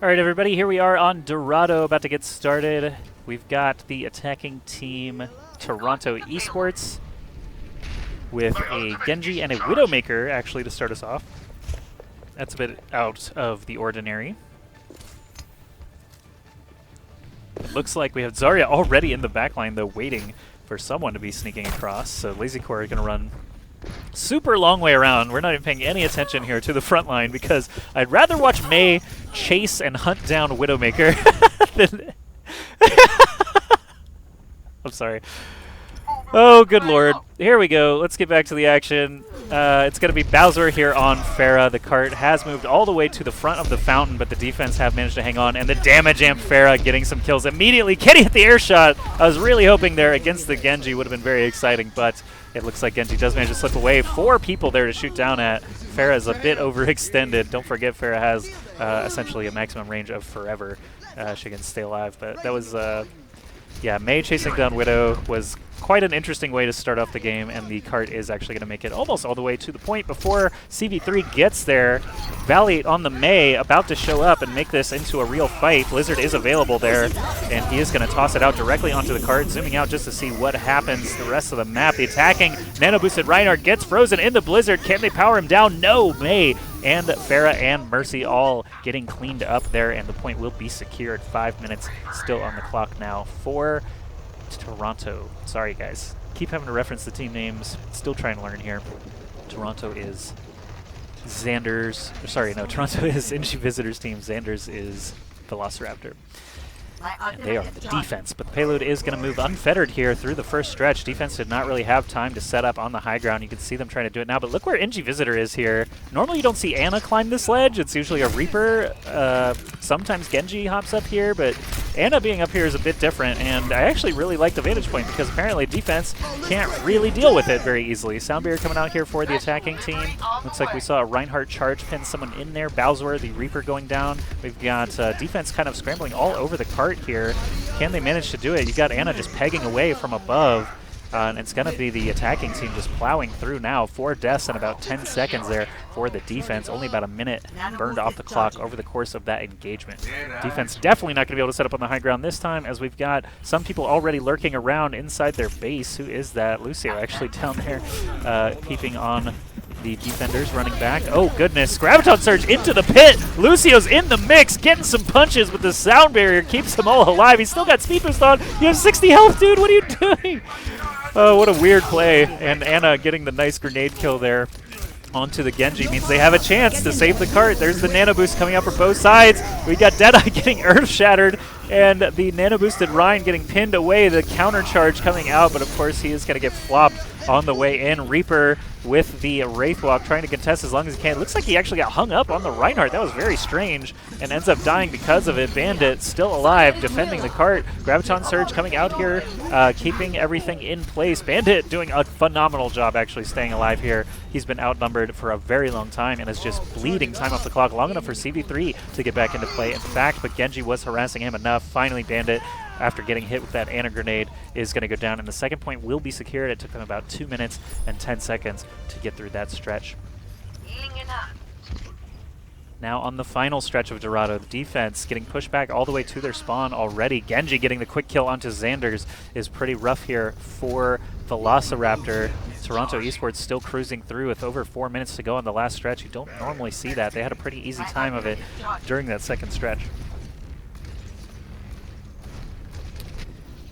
All right, everybody, here we are on Dorado, about to get started. We've got the attacking team Toronto Esports with a Genji and a Widowmaker, actually, to start us off. That's a bit out of the ordinary. It looks like we have Zarya already in the backline, though, waiting for someone to be sneaking across. So LazyCore is going to run super long way around. We're not even paying any attention here to the front line because I'd rather watch Mei chase and hunt down Widowmaker than... I'm sorry. Oh, good lord. Here we go. Let's get back to the action. It's going to be Bowser here on Pharah. The cart has moved all the way to the front of the fountain, but the defense have managed to hang on. And the damage amp Pharah getting some kills immediately. Getting at the air shot. I was really hoping there against the Genji would have been very exciting, but it looks like Genji does manage to slip away. 4 people there to shoot down at. Pharah is a bit overextended. Don't forget Pharah has essentially a maximum range of forever. She can stay alive, but that was... yeah, Mei chasing down Widow was quite an interesting way to start off the game, and the cart is actually going to make it almost all the way to the point before CV3 gets there. Valley on the Mei, about to show up and make this into a real fight. Blizzard is available there, and he is going to toss it out directly onto the cart, zooming out just to see what happens the rest of the map. The attacking nano-boosted Reinhardt gets frozen in the Blizzard. Can they power him down? No! Mei and Pharah and Mercy all getting cleaned up there, and the point will be secured. 5 minutes still on the clock now for Toronto. Sorry, guys. Keep having to reference the team names. Still trying to learn here. Toronto is Xander's... Sorry, no. Toronto is NG Visitors team. Xander's is Velociraptor. And they are on the defense, but the payload is going to move unfettered here through the first stretch. Defense did not really have time to set up on the high ground. You can see them trying to do it now, but look where NG Visitor is here. Normally you don't see Ana climb this ledge. It's usually a Reaper. Sometimes Genji hops up here, but Ana being up here is a bit different, and I actually really like the vantage point because apparently defense can't really deal with it very easily. Soundbarrier coming out here for the attacking team. Looks like we saw a Reinhardt charge pin someone in there. Bowser, the Reaper, going down. We've got defense kind of scrambling all over the cart here. Can they manage to do it? You got Ana just pegging away from above, and it's going to be the attacking team just plowing through now. 4 deaths in about 10 seconds there for the defense. Only about a minute burned off the clock over the course of that engagement. Defense definitely not going to be able to set up on the high ground this time, as we've got some people already lurking around inside their base. Who is that? Lucio actually down there peeping on the defenders, running back. Oh, goodness. Graviton Surge into the pit. Lucio's in the mix, getting some punches, but the sound barrier keeps them all alive. He's still got speed boost on. You have 60 health, dude. What are you doing? Oh, what a weird play. And Ana getting the nice grenade kill there onto the Genji means they have a chance to save the cart. There's the nano boost coming out from both sides. We got Deadeye getting earth shattered, and the nano boosted Ryan getting pinned away. The counter charge coming out, but of course he is going to get flopped on the way in. Reaper with the Wraithwalk trying to contest as long as he can. It looks like he actually got hung up on the Reinhardt. That was very strange, and ends up dying because of it. Bandit still alive, defending the cart. Graviton Surge coming out here, keeping everything in place. Bandit doing a phenomenal job actually staying alive here. He's been outnumbered for a very long time and is just bleeding time off the clock, long enough for CV3 to get back into play. In fact, but Genji was harassing him enough. Finally, Bandit, after getting hit with that Ana grenade, is going to go down, and the second point will be secured. It took them about 2 minutes and 10 seconds to get through that stretch. Now on the final stretch of Dorado, the defense getting pushed back all the way to their spawn already. Genji getting the quick kill onto Xander's is pretty rough here for Velociraptor. Toronto Esports still cruising through with over 4 minutes to go on the last stretch. You don't normally see that. They had a pretty easy time of it during that second stretch.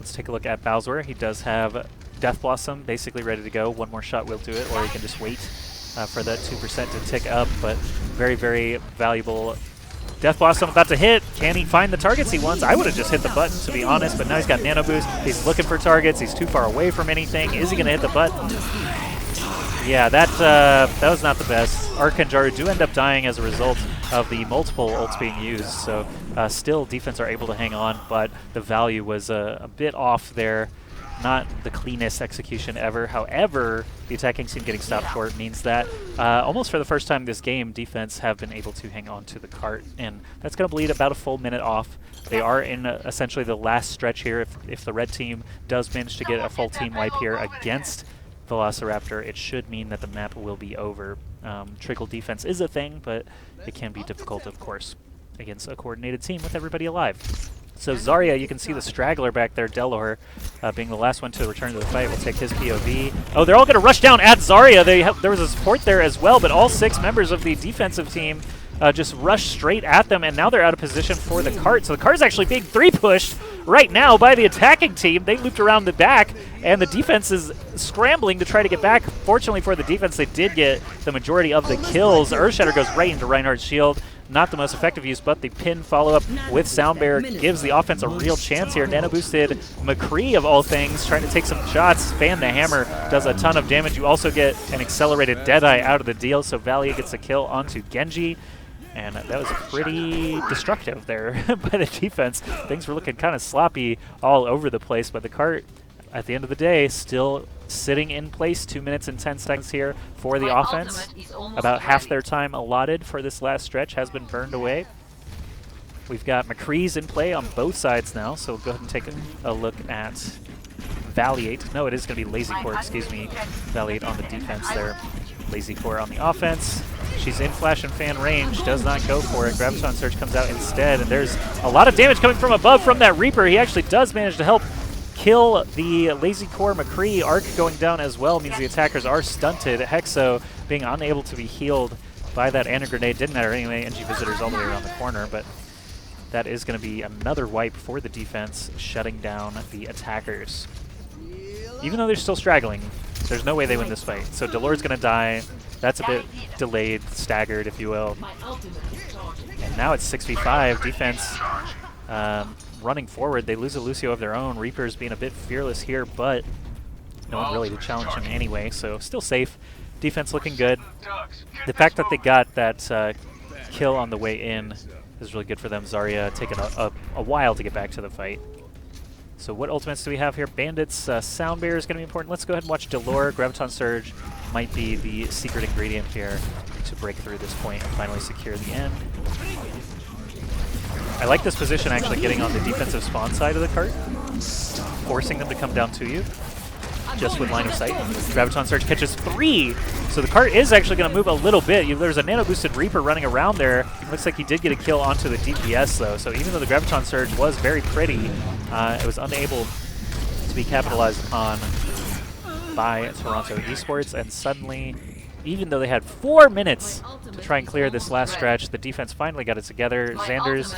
Let's take a look at Bowser. He does have Death Blossom basically ready to go. One more shot will do it, or he can just wait for that 2% to tick up, but very, very valuable. Death Blossom about to hit. Can he find the targets he wants? I would have just hit the button, to be honest, but now he's got Nano Boost. He's looking for targets. He's too far away from anything. Is he going to hit the button? Yeah, that was not the best. Arc and Jaru do end up dying as a result of the multiple ults being used, so still defense are able to hang on, but the value was a bit off there. Not the cleanest execution ever. However, the attacking team getting stopped short means that almost for the first time this game, defense have been able to hang on to the cart, and that's going to bleed about a full minute off. They are in essentially the last stretch here. If the red team does manage to get a full team wipe here against Velociraptor, it should mean that the map will be over. Trickle defense is a thing, but it can be difficult, of course. against a coordinated team with everybody alive. So Zarya, you can see the straggler back there, Delor, being the last one to return to the fight. We'll take his POV. Oh, they're all going to rush down at Zarya. There was a support there as well, but all 6 members of the defensive team just rushed straight at them, and now they're out of position for the cart. So the cart is actually being 3-pushed right now by the attacking team. They looped around the back, and the defense is scrambling to try to get back. Fortunately for the defense, they did get the majority of the kills. Earthshatter goes right into Reinhardt's shield. Not the most effective use, but the pin follow-up with Soundbear gives the offense a real chance here. Nano-boosted McCree, of all things, trying to take some shots. Fan the Hammer does a ton of damage. You also get an accelerated Deadeye out of the deal, so Valiant gets a kill onto Genji. And that was pretty destructive there by the defense. Things were looking kind of sloppy all over the place, but the cart, at the end of the day, still sitting in place. 2 minutes and 10 seconds here for the offense. About half their time allotted for this last stretch has been burned away. We've got McCree's in play on both sides now, so we'll go ahead and take a look at Valiant. No, it is going to be Lazy Core, excuse me. Valiant on the defense there. Lazy Core on the offense. She's in flash and fan range, does not go for it. Graviton Surge comes out instead, and there's a lot of damage coming from above from that Reaper. He actually does manage to help kill the Lazy Core. McCree arc going down as well means the attackers are stunted. Hexo being unable to be healed by that Ana Grenade. Didn't matter anyway. NG Visitors all the way around the corner, but that is going to be another wipe for the defense, shutting down the attackers. Even though they're still straggling, there's no way they win this fight. So Delord's going to die. That's a bit delayed, staggered, if you will. And now it's 6v5. Defense running forward. They lose a Lucio of their own. Reaper's being a bit fearless here, but no one really to challenge him anyway, so still safe. Defense looking good. The fact that they got that kill on the way in is really good for them. Zarya taking a while to get back to the fight. So what ultimates do we have here? Bandits, Soundbear is going to be important. Let's go ahead and watch Delore. Graviton Surge might be the secret ingredient here to break through this point and finally secure the end. I like this position actually getting on the defensive spawn side of the cart, forcing them to come down to you just with line of sight. Graviton Surge catches 3, so the cart is actually going to move a little bit. There's a nano-boosted Reaper running around there. Looks like he did get a kill onto the DPS though, so even though the Graviton Surge was very pretty, it was unable to be capitalized upon by Toronto Esports, and suddenly, even though they had 4 minutes to try and clear this last stretch, the defense finally got it together. Xander's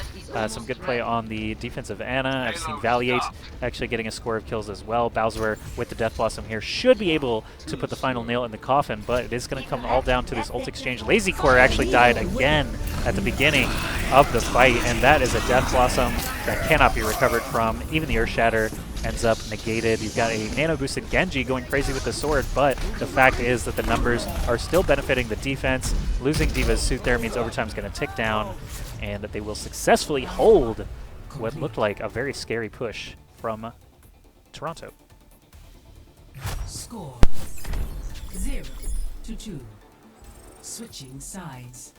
some good play on the defensive Ana. I've seen Valiate actually getting a score of kills as well. Bowser with the Death Blossom here should be able to put the final nail in the coffin, but it is going to come all down to this ult exchange. Lazy Core actually died again at the beginning of the fight, and that is a Death Blossom that cannot be recovered from. Even the Earthshatter ends up negated. You've got a nano-boosted Genji going crazy with the sword, but the fact is that the numbers are still benefiting the defense. Losing D.Va's suit there means overtime's going to tick down, and that they will successfully hold what looked like a very scary push from Toronto. Score 0-2. Switching sides.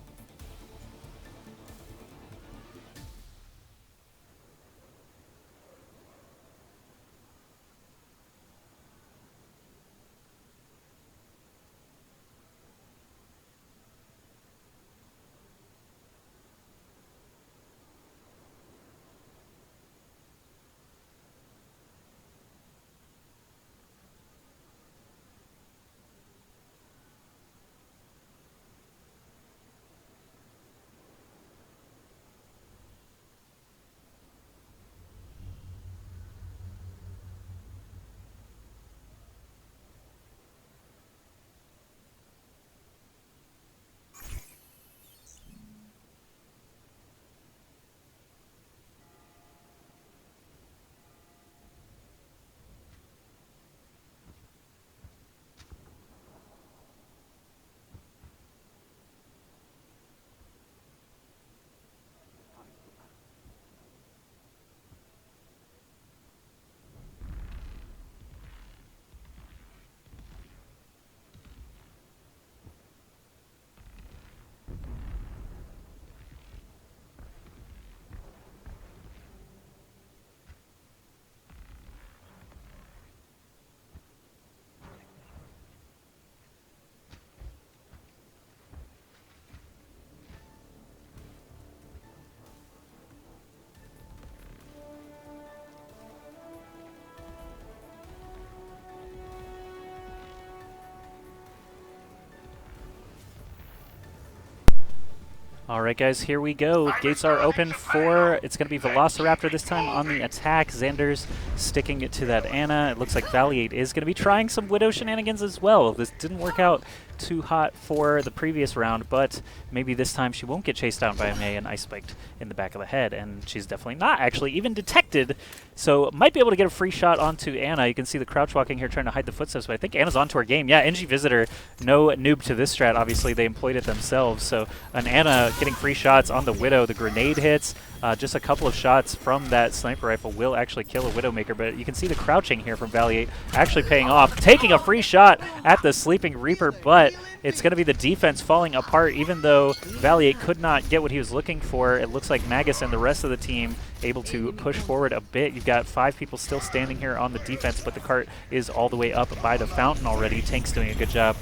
All right, guys, here we go. Gates are open for, it's going to be Velociraptor this time on the attack. Xander's sticking it to that Ana. It looks like Valiate is going to be trying some Widow shenanigans as well. This didn't work out too hot for the previous round, but maybe this time she won't get chased down by a Mei and ice spiked in the back of the head, and she's definitely not actually even detected, so might be able to get a free shot onto Ana. You can see the crouch walking here trying to hide the footsteps, but I think Ana's onto her game. Yeah, NG Visitor, no noob to this strat. Obviously, they employed it themselves, so an Ana getting free shots on the Widow. The grenade hits. Just a couple of shots from that sniper rifle will actually kill a Widowmaker, but you can see the crouching here from Valiate actually paying off. Taking a free shot at the Sleeping Reaper, but it's going to be the defense falling apart. Even though Valiate could not get what he was looking for, it looks like Magus and the rest of the team able to push forward a bit. You've got 5 people still standing here on the defense, but the cart is all the way up by the fountain already. Tank's doing a good job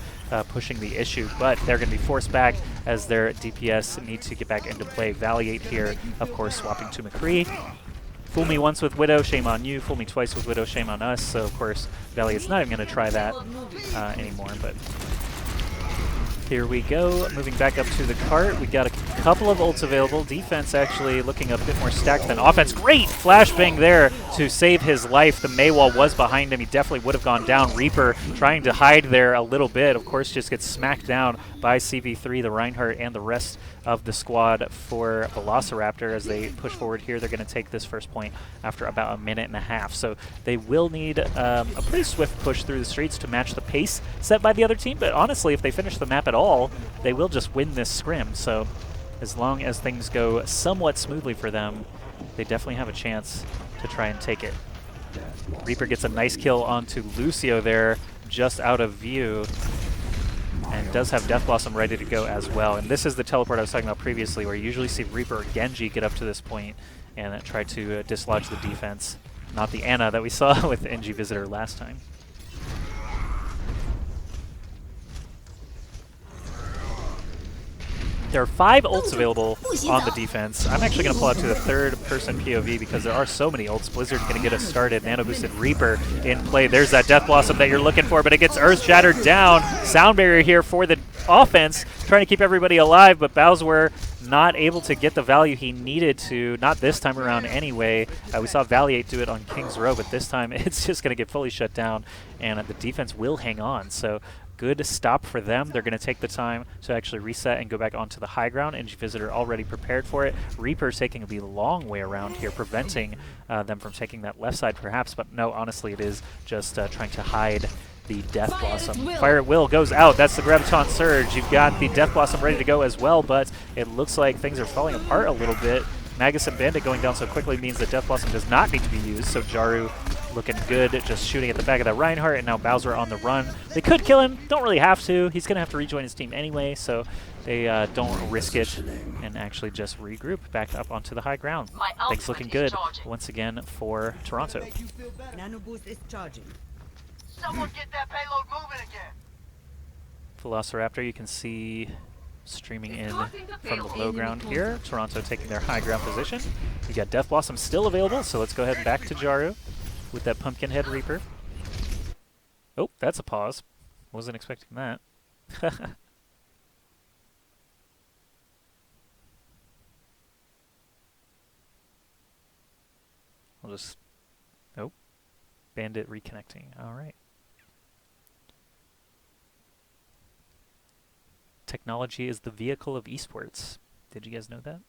pushing the issue, but they're going to be forced back as their DPS need to get back into play. Valiate here, of course, swapping to McCree. Fool me once with Widow, shame on you. Fool me twice with Widow, shame on us. So, of course, Valiate's not even going to try that anymore, but here we go, moving back up to the cart. We got a couple of ults available. Defense actually looking a bit more stacked than offense. Great flashbang there to save his life. The Mei wall was behind him. He definitely would have gone down. Reaper trying to hide there a little bit. Of course, just gets smacked down by CV3, the Reinhardt, and the rest of the squad for Velociraptor as they push forward here. They're going to take this first point after about a minute and a half. So they will need a pretty swift push through the streets to match the pace set by the other team. But honestly, if they finish the map at all, they will just win this scrim. So as long as things go somewhat smoothly for them, they definitely have a chance to try and take it. Reaper gets a nice kill onto Lucio there, just out of view, and does have Death Blossom ready to go as well. And this is the teleport I was talking about previously, where you usually see Reaper or Genji get up to this point and try to dislodge the defense, not the Ana that we saw with NG Visitor last time. There are 5 ults available on the defense. I'm actually going to pull out to the third-person POV because there are so many ults. Blizzard going to get us started. Nano-boosted Reaper in play. There's that Death Blossom that you're looking for, but it gets Earth Shattered down. Sound Barrier here for the offense, trying to keep everybody alive, but Bowser not able to get the value he needed to, not this time around anyway. We saw Valiate do it on King's Row, but this time it's just going to get fully shut down, and the defense will hang on. So good stop for them. They're going to take the time to actually reset and go back onto the high ground. NG Visitor already prepared for it. Reaper's taking the long way around here, preventing them from taking that left side perhaps, but no, honestly it is just trying to hide the Death Blossom. Fire at Will goes out. That's the Graviton Surge. You've got the Death Blossom ready to go as well, but it looks like things are falling apart a little bit. Magus and Bandit going down so quickly means that Death Blossom does not need to be used, so Jaru looking good, just shooting at the back of that Reinhardt, and now Bowser on the run. They could kill him, don't really have to. He's going to have to rejoin his team anyway, so they don't risk it and actually just regroup back up onto the high ground. Things looking good once again for Toronto. Nano boost is charging. Someone get that payload moving again. Velociraptor, you can see streaming in from the low ground here. Toronto taking their high ground position. You got Death Blossom still available, so let's go ahead and back to Jaru with that Pumpkinhead Reaper. Oh, that's a pause. Wasn't expecting that. I'll just... Oh. Bandit reconnecting. All right. Technology is the vehicle of esports. Did you guys know that?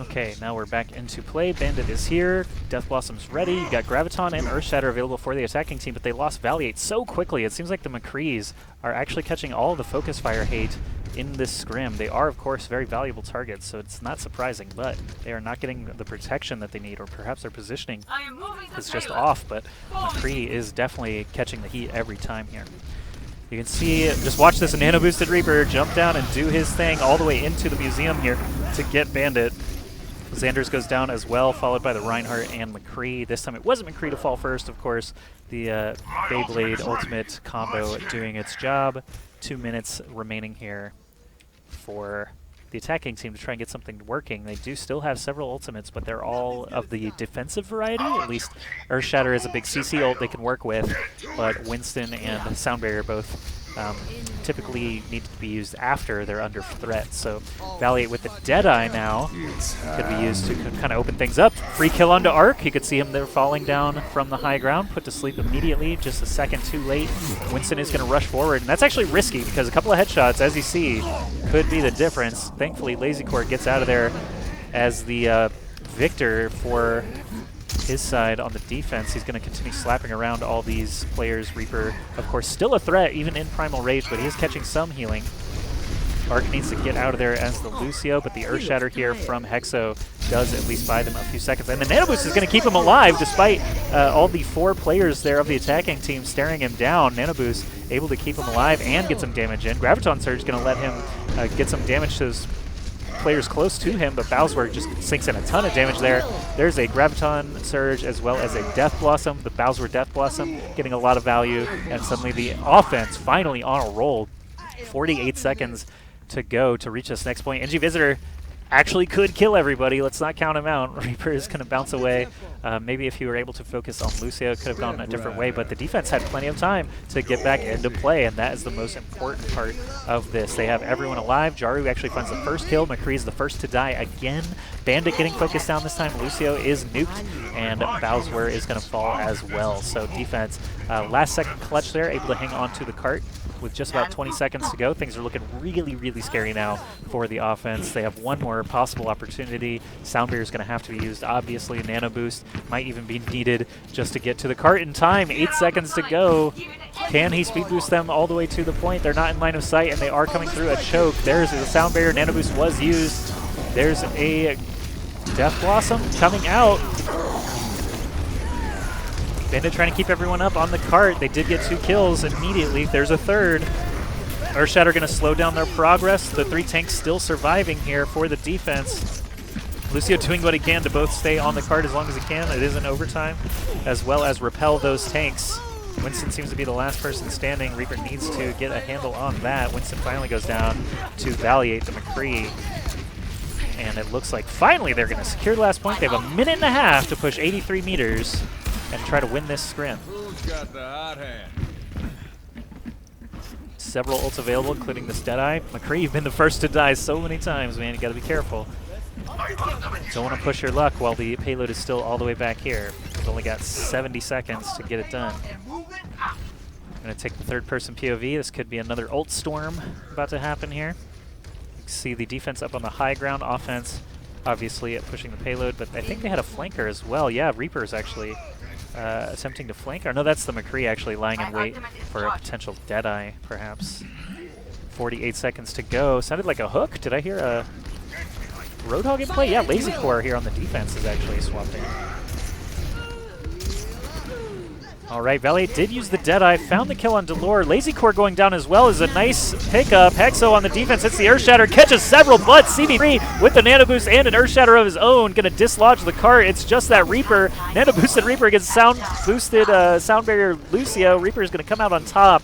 Okay, now we're back into play. Bandit is here. Death Blossom's ready. You got Graviton and Earthshatter available for the attacking team, but they lost Valiate so quickly. It seems like the McCrees are actually catching all of the focus fire hate in this scrim. They are, of course, very valuable targets, so it's not surprising, but they are not getting the protection that they need, or perhaps their positioning is just off, but McCree is definitely catching the heat every time here. You can see, just watch this Nano Boosted Reaper jump down and do his thing all the way into the museum here to get Bandit. Xander's goes down as well, followed by the Reinhardt and McCree. This time it wasn't McCree to fall first, of course. The Beyblade ultimate combo doing its job. 2 minutes remaining here for the attacking team to try and get something working. They do still have several ultimates, but they're all of the defensive variety. At least Earthshatter is a big CC ult they can work with, but Winston and Sound Barrier both typically need to be used after they're under threat. So Valiant with the Deadeye now could be used to kind of open things up. Free kill onto Arc. You could see him there falling down from the high ground, put to sleep immediately, just a second too late. Winston is going to rush forward, and that's actually risky because a couple of headshots, as you see, could be the difference. Thankfully, LazyCore gets out of there as the victor for his side on the defense. He's going to continue slapping around all these players. Reaper, of course, still a threat, even in Primal Rage, but he is catching some healing. Arc needs to get out of there as the Lucio, but the Earthshatter here from Hexo does at least buy them a few seconds. And the Nanoboost is going to keep him alive despite all the 4 players there of the attacking team staring him down. Nanoboost able to keep him alive and get some damage in. Graviton Surge going to let him get some damage to those players close to him, but Bowsworth just sinks in a ton of damage there. There's a Graviton Surge as well as a Death Blossom. The Bowsworth Death Blossom getting a lot of value, and suddenly the offense finally on a roll. 48 seconds to go to reach this next point. NG Visitor actually could kill everybody. Let's not count him out. Reaper is going to bounce away. Maybe if he were able to focus on Lucio, it could have gone a different way, but the defense had plenty of time to get back into play, and that is the most important part of this. They have everyone alive. Jaru actually finds the first kill. McCree is the first to die again. Bandit getting focused down this time. Lucio is nuked, and Bowswer is going to fall as well. So defense, last second clutch there, able to hang on to the cart with just about 20 seconds to go. Things are looking really, really scary now for the offense. They have one more possible opportunity. Sound Barrier is going to have to be used, obviously. Nano Boost might even be needed just to get to the cart in time. 8 seconds to go. Can he speed boost them all the way to the point? They're not in line of sight, and they are coming through a choke. There's the Sound Barrier. Nano Boost was used. There's a Death Blossom coming out. Bandit trying to keep everyone up on the cart. They did get 2 kills immediately. There's a third. Earthshatter going to slow down their progress. The 3 tanks still surviving here for the defense. Lucio doing what he can to both stay on the cart as long as he can. It is an overtime, as well as repel those tanks. Winston seems to be the last person standing. Reaper needs to get a handle on that. Winston finally goes down to Valiate the McCree. And it looks like finally they're going to secure the last point. They have a minute and a half to push 83 meters and try to win this scrim. Who's got the hot hand? Several ults available, including this Deadeye. McCree, you've been the first to die so many times, man. You got to be careful. Don't want to push your luck while the payload is still all the way back here. We've only got 70 seconds to get it done. I'm going to take the third-person POV. This could be another ult storm about to happen here. You can see the defense up on the high ground, offense obviously at pushing the payload, but I think they had a flanker as well. Yeah, Reaper's actually attempting to flank. Or no, that's the McCree actually lying in wait for a potential Deadeye, perhaps. 48 seconds to go. Sounded like a hook. Did I hear a Roadhog in play? Yeah, LazyCore here on the defense is actually swapped in. All right, Valiant did use the Deadeye, found the kill on Delore. LazyCore going down as well is a nice pickup. Hexo on the defense hits the Earthshatter, catches several, but CB3 with the Nano Boost and an Earthshatter of his own, going to dislodge the cart. It's just that Reaper, Nano Boosted Reaper against Sound Boosted Sound Barrier Lucio. Reaper is going to come out on top.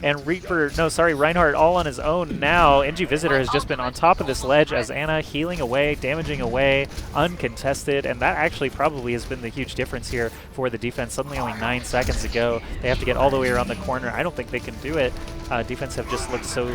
And Reinhardt all on his own now. NG Visitor has just been on top of this ledge as Anna healing away, damaging away, uncontested, and that actually probably has been the huge difference here for the defense. Suddenly only 9 seconds to go. They have to get all the way around the corner. I don't think they can do it. Defense have just looked so,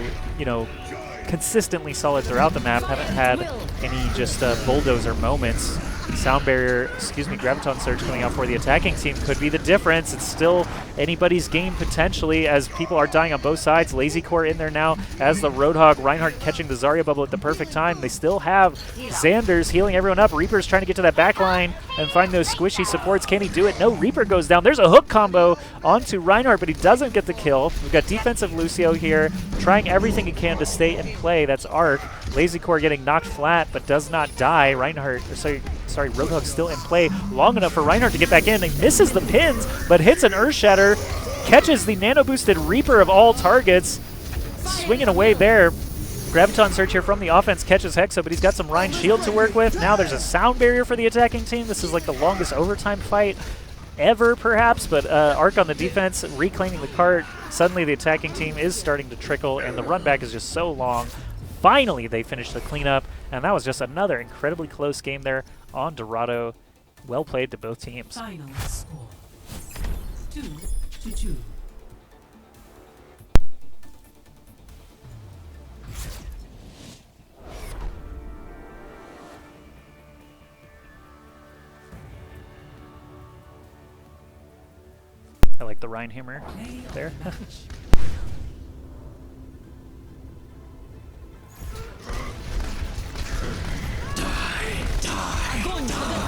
consistently solid throughout the map. Haven't had any just bulldozer moments. Graviton Surge coming out for the attacking team could be the difference. It's still anybody's game potentially as people are dying on both sides. LazyCore in there now as the Roadhog. Reinhardt catching the Zarya bubble at the perfect time. They still have Xanders healing everyone up. Reaper's trying to get to that back line and find those squishy supports. Can he do it? No, Reaper goes down. There's a hook combo onto Reinhardt, but he doesn't get the kill. We've got defensive Lucio here trying everything he can to stay in play. That's Arc. LazyCore getting knocked flat but does not die. Roadhog's still in play long enough for Reinhardt to get back in. He misses the pins, but hits an Earthshatter, catches the nano-boosted Reaper of all targets, swinging away there. Graviton Surge here from the offense catches Hexo, but he's got some Rein shield to work with. Now there's a Sound Barrier for the attacking team. This is like the longest overtime fight ever, perhaps, but Arc on the defense, reclaiming the cart. Suddenly the attacking team is starting to trickle, and the run back is just so long. finally they finished the cleanup, and that was just another incredibly close game there on Dorado. Well played to both teams. Final score 2-2. I like the Reinhammer Play of there. the match. Die!